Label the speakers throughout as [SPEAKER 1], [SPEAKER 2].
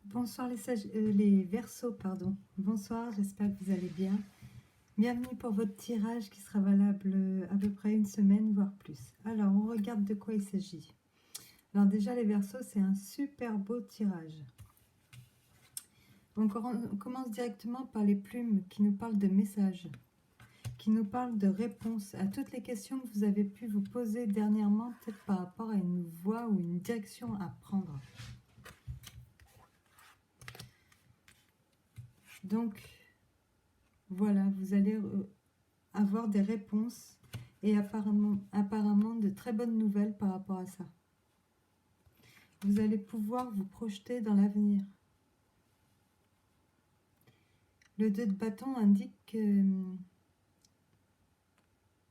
[SPEAKER 1] Bonsoir les Verseaux, pardon. Bonsoir, j'espère que vous allez bien. Bienvenue pour votre tirage qui sera valable à peu près une semaine, voire plus. Alors, on regarde de quoi il s'agit. Alors déjà, les Verseaux, c'est un super beau tirage. On commence directement par les plumes qui nous parlent de messages, qui nous parlent de réponses à toutes les questions que vous avez pu vous poser dernièrement, peut-être par rapport à une voie ou une direction à prendre. Donc, voilà, vous allez avoir des réponses et apparemment de très bonnes nouvelles par rapport à ça. Vous allez pouvoir vous projeter dans l'avenir. Le 2 de bâton indique que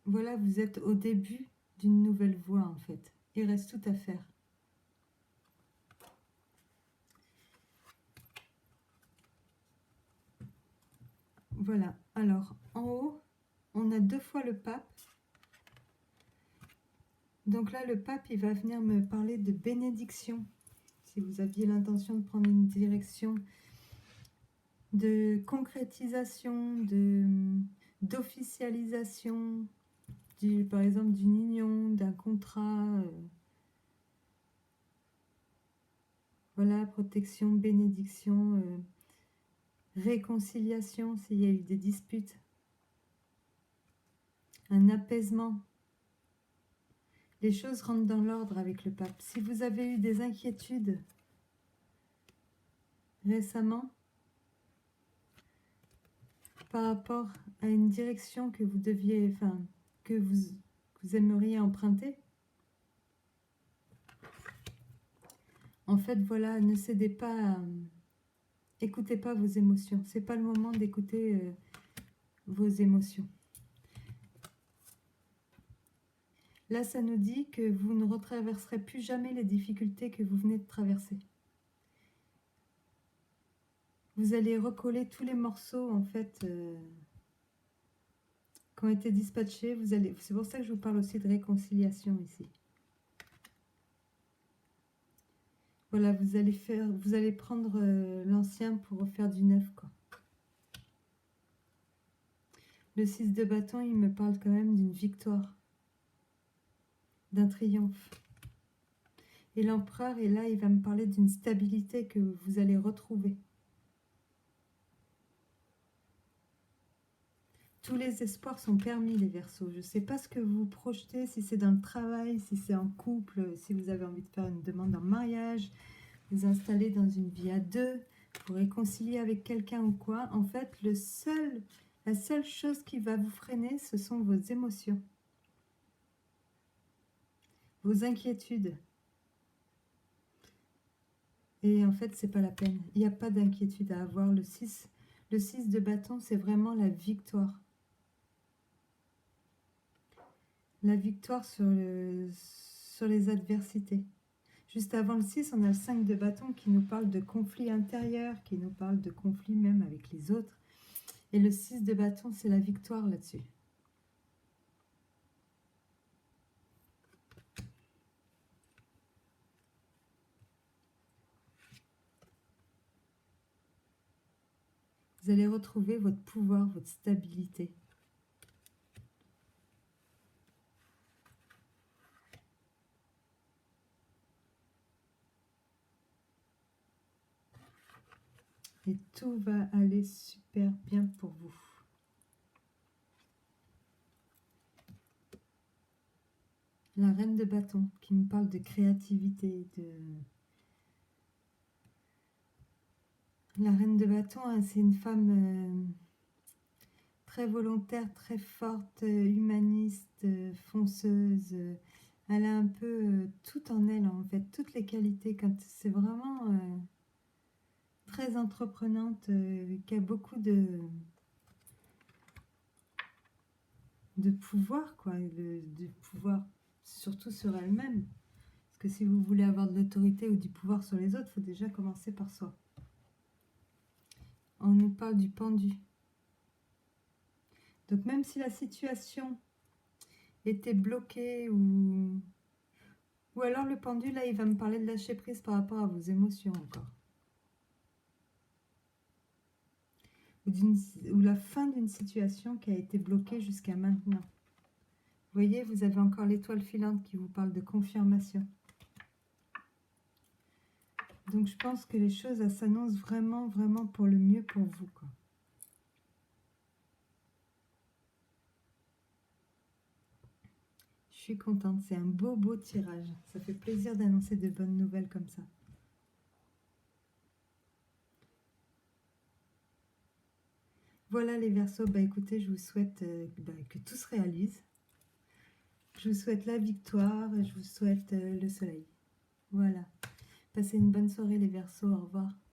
[SPEAKER 1] voilà, vous êtes au début d'une nouvelle voie en fait. Il reste tout à faire. Voilà, alors en haut, on a 2 fois le pape. Donc là, le pape, il va venir me parler de bénédiction. Si vous aviez l'intention de prendre une direction de concrétisation, d'officialisation, par exemple d'une union, d'un contrat, voilà, protection, bénédiction, réconciliation s'il y a eu des disputes, un apaisement. Les choses rentrent dans l'ordre avec le pape. Si vous avez eu des inquiétudes récemment par rapport à une direction que vous deviez, enfin, que vous aimeriez emprunter, en fait, voilà, ne cédez pas, écoutez pas vos émotions. C'est pas le moment d'écouter vos émotions. Là, ça nous dit que vous ne retraverserez plus jamais les difficultés que vous venez de traverser. Vous allez recoller tous les morceaux, en fait, qui ont été dispatchés. C'est pour ça que je vous parle aussi de réconciliation ici. Voilà, vous allez prendre l'ancien pour refaire du neuf, quoi. Le 6 de bâton, il me parle quand même d'une victoire, d'un triomphe. Et l'empereur est là, il va me parler d'une stabilité que vous allez retrouver. Tous les espoirs sont permis, les Verseaux. Je ne sais pas ce que vous projetez, si c'est dans le travail, si c'est en couple, si vous avez envie de faire une demande en mariage, vous installer dans une vie à deux, pour réconcilier avec quelqu'un ou quoi. En fait, la seule chose qui va vous freiner, ce sont vos émotions, vos inquiétudes. Et en fait, c'est pas la peine. Il n'y a pas d'inquiétude à avoir. Le 6 de bâton, c'est vraiment la victoire. La victoire sur les adversités. Juste avant le 6, on a le 5 de bâton qui nous parle de conflits intérieurs, qui nous parle de conflits même avec les autres. Et le 6 de bâton, c'est la victoire là-dessus. Vous allez retrouver votre pouvoir, votre stabilité. Et tout va aller super bien pour vous. La reine de bâton qui me parle de créativité, La reine de bâton, hein, c'est une femme très volontaire, très forte, humaniste, fonceuse. Elle a un peu tout en elle, en fait, toutes les qualités. C'est vraiment très entreprenante, qui a beaucoup de pouvoir, quoi, de pouvoir surtout sur elle-même. Parce que si vous voulez avoir de l'autorité ou du pouvoir sur les autres, il faut déjà commencer par soi. On nous parle du pendu. Donc même si la situation était bloquée ou alors le pendu, là, il va me parler de lâcher prise par rapport à vos émotions encore. ou la fin d'une situation qui a été bloquée jusqu'à maintenant. Vous voyez, vous avez encore l'étoile filante qui vous parle de confirmation. Donc je pense que les choses s'annoncent vraiment, vraiment pour le mieux pour vous, quoi. Je suis contente, c'est un beau, beau tirage. Ça fait plaisir d'annoncer de bonnes nouvelles comme ça. Voilà les Verseaux, bah écoutez, je vous souhaite que tout se réalise. Je vous souhaite la victoire et je vous souhaite le soleil. Voilà. Passez une bonne soirée les Verseaux, au revoir.